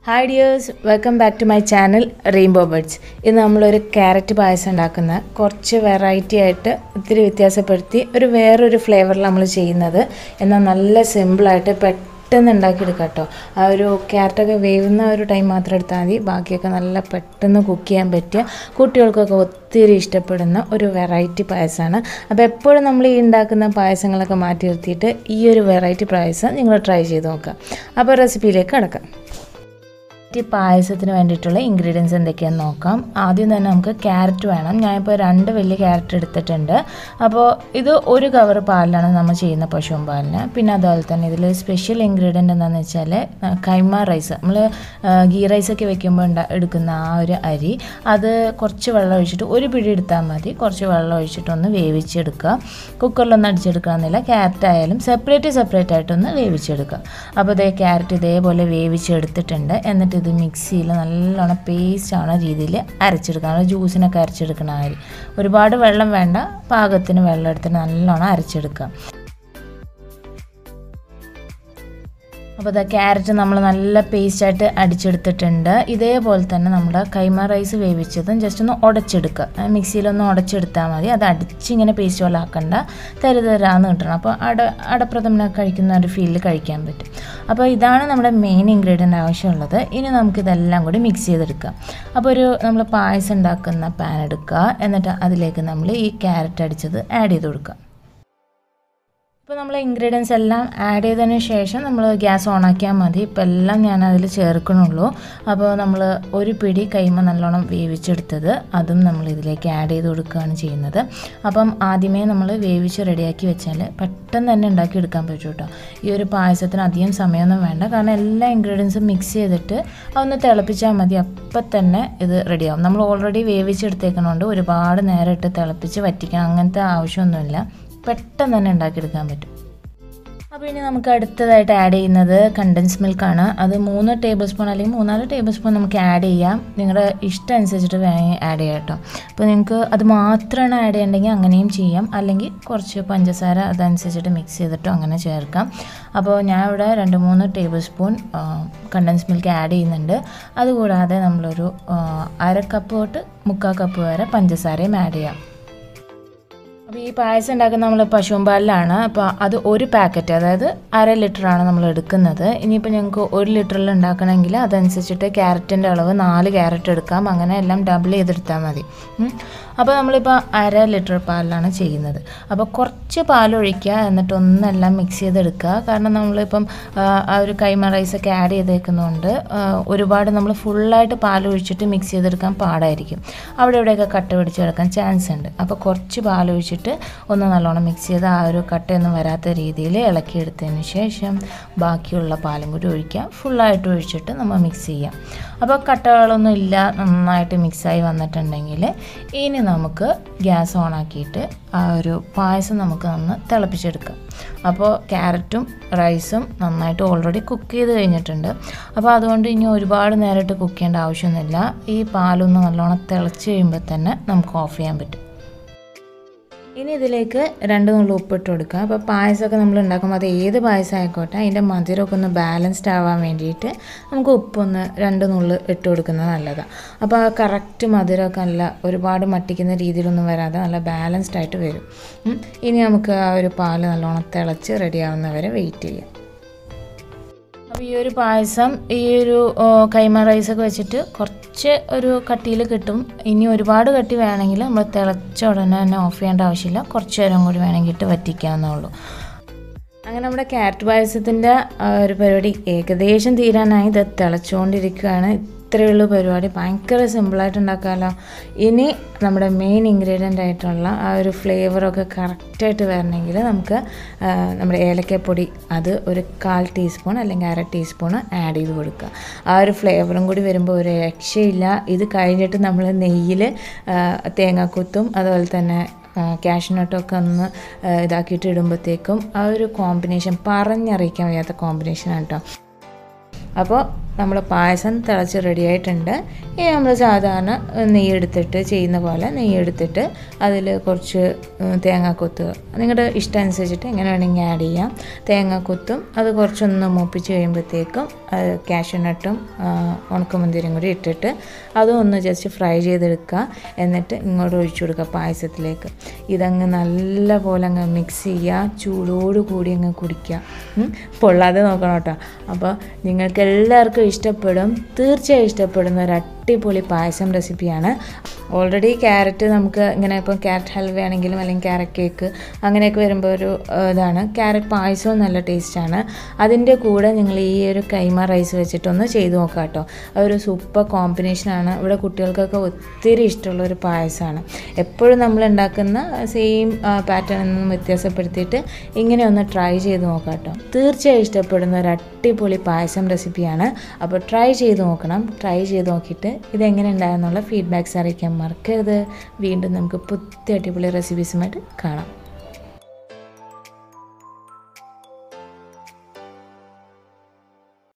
Hi dears, welcome back to my channel Rainbow Birds. ഇന്ന് നമ്മൾ ഒരു ക്യാരറ്റ് പായസം ഉണ്ടാക്കുന്ന കുറച്ച് വെറൈറ്റി ആയിട്ട് ഇത്തിരി വ്യത്യാസപ്പെടുത്തി വേറൊരു ഫ്ലേവറിൽ നമ്മൾ ചെയ്യുന്നത് എന്നാൽ നല്ല സിമ്പിൾ ആയിട്ട് പെട്ടെന്ന് ഉണ്ടാക്കി എടുക്കാം ട്ടോ. ആ ഒരു ക്യാരറ്റ് ഒക്കെ വേവുന്ന ഒരു ടൈം മാത്രം എടുത്താൽ മതി. ബാക്കിയൊക്കെ നല്ല പെട്ടെന്ന് കുക്ക് ചെയ്യാൻ പറ്റിയ കുട്ടികൾക്കൊക്കെ ഒത്തിരി ഇഷ്ടപ്പെടുന്ന ഒരു വെറൈറ്റി പായസമാണ്. അപ്പോൾ എപ്പോഴും നമ്മൾ ഈ ഉണ്ടാക്കുന്ന പായസങ്ങളൊക്കെ മാറ്റി നിർത്തിയിട്ട് ഈ ഒരു വെറൈറ്റി പായസം നിങ്ങൾ ട്രൈ ചെയ്ത് നോക്കുക. അപ്പോൾ റെസിപ്പിയിലേക്ക് കടക്കാം. പായസത്തിന് വേണ്ടിയിട്ടുള്ള ഇൻഗ്രീഡിയൻസ് എന്തൊക്കെയാണെന്ന് നോക്കാം. ആദ്യം തന്നെ നമുക്ക് ക്യാരറ്റ് വേണം. ഞാനിപ്പോൾ 2 വലിയ ക്യാരറ്റ് എടുത്തിട്ടുണ്ട്. അപ്പോൾ ഇത് ഒരു കവർ പാലിലാണ് നമ്മൾ ചെയ്യുന്ന പശുവും പാലിന്. പിന്നെ അതുപോലെ തന്നെ ഇതിൽ സ്പെഷ്യൽ ഇൻഗ്രീഡിയൻ്റ് എന്താണെന്ന് വെച്ചാൽ കൈമ റൈസ്, നമ്മൾ ഗീ റൈസൊക്കെ വെക്കുമ്പോൾ എടുക്കുന്ന ആ ഒരു അരി, അത് കുറച്ച് വെള്ളം ഒഴിച്ചിട്ട് ഒരു പിടി എടുത്താൽ മതി. കുറച്ച് വെള്ളം ഒഴിച്ചിട്ടൊന്ന് വേവിച്ചെടുക്കുക. കുക്കറിലൊന്നും അടിച്ചെടുക്കാമെന്നില്ല, ക്യാരറ്റ് ആയാലും സെപ്പറേറ്റ് ആയിട്ടൊന്ന് വേവിച്ചെടുക്കുക. അപ്പോൾ ഇതേ ക്യാരറ്റ് ഇതേപോലെ വേവിച്ചെടുത്തിട്ടുണ്ട്. എന്നിട്ട് ഇത് മിക്സിയിൽ നല്ലോണം പേസ്റ്റ് ആവുന്ന രീതിയിൽ അരച്ചെടുക്കുക. ജ്യൂസിനൊക്കെ അരച്ചെടുക്കണ അരി, ഒരുപാട് വെള്ളം വേണ്ട, പാകത്തിന് വെള്ളം എടുത്തിട്ട് നല്ലോണം അരച്ചെടുക്കുക. അപ്പോൾ ഇതാ ക്യാരറ്റ് നമ്മൾ നല്ല പേസ്റ്റായിട്ട് അടിച്ചെടുത്തിട്ടുണ്ട്. ഇതേപോലെ തന്നെ നമ്മുടെ കൈമ റൈസ് വേവിച്ചതും ജസ്റ്റ് ഒന്ന് ഉടച്ചെടുക്കുക. മിക്സിയിലൊന്ന് ഉടച്ചെടുത്താൽ മതി. അത് അടിച്ചിങ്ങനെ പേസ്റ്റ് പോലെ ആക്കണ്ട, തരാന്ന് കിട്ടണം. അപ്പോൾ അടപ്രഥമനൊക്കെ കഴിക്കുന്ന ഒരു ഫീലിൽ കഴിക്കാൻ പറ്റും. അപ്പോൾ ഇതാണ് നമ്മുടെ മെയിൻ ഇൻഗ്രീഡിയൻ്റ് ആവശ്യമുള്ളത്. ഇനി നമുക്കിതെല്ലാം കൂടി മിക്സ് ചെയ്തെടുക്കാം. അപ്പോൾ നമ്മൾ പായസം ഉണ്ടാക്കുന്ന പാൻ എടുക്കുക. എന്നിട്ട് അതിലേക്ക് നമ്മൾ ഈ ക്യാരറ്റ് അടിച്ചത് ആഡ് ചെയ്ത് കൊടുക്കുക. ഇപ്പോൾ നമ്മൾ ഇൻഗ്രീഡിയൻസ് എല്ലാം ആഡ് ചെയ്തതിന് ശേഷം നമ്മൾ ഗ്യാസ് ഓണാക്കിയാൽ മതി. ഇപ്പോൾ എല്ലാം ഞാൻ അതിൽ ചേർക്കണുള്ളൂ. അപ്പോൾ നമ്മൾ ഒരു പിടി കൈമ നല്ലോണം വേവിച്ചെടുത്തത് അതും നമ്മൾ ഇതിലേക്ക് ആഡ് ചെയ്ത് കൊടുക്കുകയാണ് ചെയ്യുന്നത്. അപ്പം ആദ്യമേ നമ്മൾ വേവിച്ച് റെഡിയാക്കി വെച്ചാൽ പെട്ടെന്ന് തന്നെ ഉണ്ടാക്കിയെടുക്കാൻ പറ്റും കേട്ടോ. ഈ ഒരു പായസത്തിന് അധികം സമയമൊന്നും വേണ്ട, കാരണം എല്ലാ ഇൻഗ്രീഡിയൻസും മിക്സ് ചെയ്തിട്ട് അതൊന്ന് തിളപ്പിച്ചാൽ മതി. അപ്പം തന്നെ ഇത് റെഡിയാവും. നമ്മൾ ഓൾറെഡി വേവിച്ചെടുത്തേക്കണോണ്ട് ഒരുപാട് നേരം ഇട്ട് തിളപ്പിച്ച് വറ്റിക്കണം അങ്ങനത്തെ ആവശ്യമൊന്നുമില്ല. പെട്ടെന്ന് തന്നെ ഉണ്ടാക്കിയെടുക്കാൻ പറ്റും. അപ്പോൾ ഇനി നമുക്ക് അടുത്തതായിട്ട് ആഡ് ചെയ്യുന്നത് കണ്ടൻസ് മിൽക്കാണ്. അത് 3 ടേബിൾ സ്പൂൺ അല്ലെങ്കിൽ 3-4 ടേബിൾ സ്പൂൺ നമുക്ക് ആഡ് ചെയ്യാം. നിങ്ങളുടെ ഇഷ്ടം അനുസരിച്ചിട്ട് വേണമെങ്കിൽ ആഡ് ചെയ്യാം കേട്ടോ. അപ്പോൾ നിങ്ങൾക്ക് അത് മാത്രമാണ് ആഡ് ചെയ്യണമെങ്കിൽ അങ്ങനെയും ചെയ്യാം, അല്ലെങ്കിൽ കുറച്ച് പഞ്ചസാര അതനുസരിച്ചിട്ട് മിക്സ് ചെയ്തിട്ടോ അങ്ങനെ ചേർക്കാം. അപ്പോൾ ഞാൻ ഇവിടെ 2-3 tablespoon condensed milk add ചെയ്യുന്നുണ്ട്. അതുകൂടാതെ നമ്മളൊരു 1/2 കപ്പ് തൊട്ട് 3/4 കപ്പ് വരെ പഞ്ചസാരയും ആഡ് ചെയ്യാം. അപ്പോൾ ഈ പായസം ഉണ്ടാക്കുന്ന നമ്മൾ പശുവും പാലിലാണ്. അപ്പോൾ അത് ഒരു പാക്കറ്റ്, അതായത് 1/2 ലിറ്ററാണ് നമ്മൾ എടുക്കുന്നത്. ഇനിയിപ്പോൾ ഞങ്ങൾക്ക് 1 ലിറ്ററിൽ ഉണ്ടാക്കണമെങ്കിൽ അതനുസരിച്ചിട്ട് ക്യാരറ്റിൻ്റെ അളവ് 4 ക്യാരറ്റ് എടുക്കാം. അങ്ങനെ എല്ലാം ഡബിൾ ചെയ്തെടുത്താൽ മതി. അപ്പോൾ നമ്മളിപ്പോൾ 1/2 ലിറ്റർ പാലിലാണ് ചെയ്യുന്നത്. അപ്പോൾ കുറച്ച് പാലൊഴിക്കുക, എന്നിട്ട് ഒന്നെല്ലാം മിക്സ് ചെയ്തെടുക്കുക. കാരണം നമ്മളിപ്പം ആ ഒരു കൈമ റൈസൊക്കെ ആഡ് ചെയ്തേക്കുന്നതുകൊണ്ട് ഒരുപാട് നമ്മൾ ഫുള്ളായിട്ട് പാലൊഴിച്ചിട്ട് മിക്സ് ചെയ്തെടുക്കാൻ പാടായിരിക്കും. അവിടെ ഇവിടെയൊക്കെ കട്ട പിടിച്ച് കിടക്കാൻ ചാൻസ് ഉണ്ട്. അപ്പോൾ കുറച്ച് പാലൊഴിച്ചിട്ട് ഒന്ന് നല്ലോണം മിക്സ് ചെയ്ത് ആ ഒരു കട്ടയൊന്നും വരാത്ത രീതിയിൽ ഇളക്കിയെടുത്തതിന് ശേഷം ബാക്കിയുള്ള പാലും കൂടി ഒഴിക്കുക. ഫുള്ളായിട്ട് ഒഴിച്ചിട്ട് നമ്മൾ മിക്സ് ചെയ്യാം. അപ്പോൾ കട്ടകളൊന്നും ഇല്ല, നന്നായിട്ട് മിക്സായി വന്നിട്ടുണ്ടെങ്കിൽ ഇനി നമുക്ക് ഗ്യാസ് ഓണാക്കിയിട്ട് ആ ഒരു പായസം നമുക്ക് തിളപ്പിച്ചെടുക്കാം. അപ്പോൾ ക്യാരറ്റും റൈസും നന്നായിട്ട് ഓൾറെഡി കുക്ക് ചെയ്ത് കഴിഞ്ഞിട്ടുണ്ട്. അപ്പോൾ അതുകൊണ്ട് ഇനി ഒരുപാട് നേരമായിട്ട് കുക്ക് ചെയ്യേണ്ട ആവശ്യമൊന്നുമില്ല. ഈ പാലൊന്ന് നല്ലോണം തിളച്ച് കഴിയുമ്പോൾ തന്നെ നമുക്ക് ഓഫ് ചെയ്യാൻ പറ്റും. ഇനി ഇതിലേക്ക് 2 നുള്ളി ഉപ്പിട്ട് കൊടുക്കുക. അപ്പോൾ പായസമൊക്കെ നമ്മൾ ഉണ്ടാക്കുമ്പോൾ അത് ഏത് പായസം ആയിക്കോട്ടെ, അതിൻ്റെ മധുരമൊക്കെ ഒന്ന് ബാലൻസ്ഡ് ആവാൻ വേണ്ടിയിട്ട് നമുക്ക് ഉപ്പൊന്ന് 2 നുള്ളി ഇട്ട് കൊടുക്കുന്നത് നല്ലതാണ്. അപ്പോൾ ആ കറക്റ്റ് മധുരമൊക്കെ നല്ല ഒരുപാട് മട്ടിക്കുന്ന രീതിയിലൊന്നും വരാതെ നല്ല ബാലൻസ്ഡ് ആയിട്ട് വരും. ഇനി നമുക്ക് ആ ഒരു പാല് നല്ലോണം തിളച്ച് റെഡിയാവുന്നവരെ വെയിറ്റ് ചെയ്യാം. അപ്പോൾ ഈ ഒരു പായസം ഈ ഒരു കൈമ റൈസൊക്കെ വെച്ചിട്ട് കുറച്ച് ഒരു കട്ടിയിൽ കിട്ടും. ഇനി ഒരുപാട് കട്ടി വേണമെങ്കിൽ നമ്മൾ തിളച്ച ഉടനെ തന്നെ ഓഫ് ചെയ്യേണ്ട ആവശ്യമില്ല, കുറച്ച് നേരം കൂടി വേണമെങ്കിൽ ഇട്ട് വറ്റിക്കാവുന്നുള്ളൂ. അങ്ങനെ നമ്മുടെ ക്യാരറ്റ് പായസത്തിൻ്റെ ഒരു പരിപാടി ഏകദേശം തീരാനായി. ഇത് തിളച്ചുകൊണ്ടിരിക്കുകയാണ്. ഇത്രയുള്ള പരിപാടി ഭയങ്കര സിമ്പിളായിട്ട് ഉണ്ടാക്കാമല്ലോ. ഇനി നമ്മുടെ മെയിൻ ഇൻഗ്രീഡിയൻ്റ് ആയിട്ടുള്ള ആ ഒരു ഫ്ലേവറൊക്കെ കറക്റ്റായിട്ട് വരണമെങ്കിൽ നമുക്ക് നമ്മുടെ ഏലക്കപ്പൊടി അത് ഒരു 1/4 ടീസ്പൂൺ അല്ലെങ്കിൽ 1/2 ടീസ്പൂൺ ആഡ് ചെയ്ത് കൊടുക്കുക. ആ ഒരു ഫ്ലേവറും കൂടി വരുമ്പോൾ ഒരു രക്ഷയില്ല. ഇത് കഴിഞ്ഞിട്ട് നമ്മൾ നെയ്യിൽ തേങ്ങാക്കൊത്തും അതുപോലെ തന്നെ കാഷ്നട്ടൊക്കെ ഒന്ന് ഇതാക്കിയിട്ട് ഇടുമ്പോഴത്തേക്കും ആ ഒരു കോമ്പിനേഷൻ പറഞ്ഞറിയിക്കാൻ വയ്യാത്ത കോമ്പിനേഷനാണ് കേട്ടോ. അപ്പോൾ നമ്മൾ പായസം തിളച്ച് റെഡി ആയിട്ടുണ്ട്. ഇനി നമ്മൾ സാധാരണ നെയ്യ് എടുത്തിട്ട് ചെയ്യുന്ന പോലെ നെയ്യ് എടുത്തിട്ട് അതിൽ കുറച്ച് തേങ്ങാക്കൊത്ത് നിങ്ങളുടെ ഇഷ്ടം അനുസരിച്ചിട്ട് എങ്ങനെ വേണമെങ്കിൽ ആഡ് ചെയ്യാം. തേങ്ങാക്കൊത്തും അത് കുറച്ചൊന്ന് മൂപ്പിച്ച് കഴിയുമ്പോഴത്തേക്കും കാഷ്യൂനട്ടും ഉണക്കമുന്തിരിയും കൂടി ഇട്ടിട്ട് അതും ഒന്ന് ജസ്റ്റ് ഫ്രൈ ചെയ്തെടുക്കുക. എന്നിട്ട് ഇങ്ങോട്ട് ഒഴിച്ചു കൊടുക്കുക പായസത്തിലേക്ക്. ഇതങ്ങ് നല്ല പോലെ അങ്ങ് മിക്സ് ചെയ്യുക. ചൂടോട് കൂടി അങ്ങ് കുടിക്കുക. പൊള്ളാതെ നോക്കണം കേട്ടോ. അപ്പോൾ നിങ്ങൾക്ക് എല്ലാവർക്കും ഇഷ്ടപ്പെടും, തീർച്ചയായും ഇഷ്ടപ്പെടുന്ന ഒരു അടിപൊളി പായസം റെസിപ്പിയാണ്. ഓൾറെഡി ക്യാരറ്റ് നമുക്ക് ഇങ്ങനെ ഇപ്പോൾ ക്യാരറ്റ് ഹൽവ ആണെങ്കിലും അല്ലെങ്കിൽ ക്യാരറ്റ് കേക്ക് അങ്ങനെയൊക്കെ വരുമ്പോൾ ഒരു ഇതാണ്. ക്യാരറ്റ് പായസവും നല്ല ടേസ്റ്റാണ്. അതിൻ്റെ കൂടെ നിങ്ങൾ ഈ ഒരു കൈമ റൈസ് വെച്ചിട്ടൊന്ന് ചെയ്ത് നോക്കാം കേട്ടോ. അതൊരു സൂപ്പർ കോമ്പിനേഷനാണ്. ഇവിടെ കുട്ടികൾക്കൊക്കെ ഒത്തിരി ഇഷ്ടമുള്ളൊരു പായസമാണ്. എപ്പോഴും നമ്മൾ ഉണ്ടാക്കുന്ന സെയിം പാറ്റേണിൽ നിന്നും വ്യത്യാസപ്പെടുത്തിയിട്ട് ഇങ്ങനെ ഒന്ന് ട്രൈ ചെയ്ത് നോക്കാം കേട്ടോ. തീർച്ചയായും ഇഷ്ടപ്പെടുന്ന ഒരു അടിപൊളി പായസം റെസിപ്പിയാണ്. അപ്പോൾ ട്രൈ ചെയ്ത് നോക്കണം. ട്രൈ ചെയ്ത് നോക്കിയിട്ട് ഇതെങ്ങനെ ഉണ്ടായെന്നുള്ള ഫീഡ്ബാക്ക്സ് അറിയിക്കാൻ മറക്കരുത്. വീണ്ടും നമുക്ക് പുതിയ അടിപൊളി റെസിപ്പീസുമായിട്ട് കാണാം.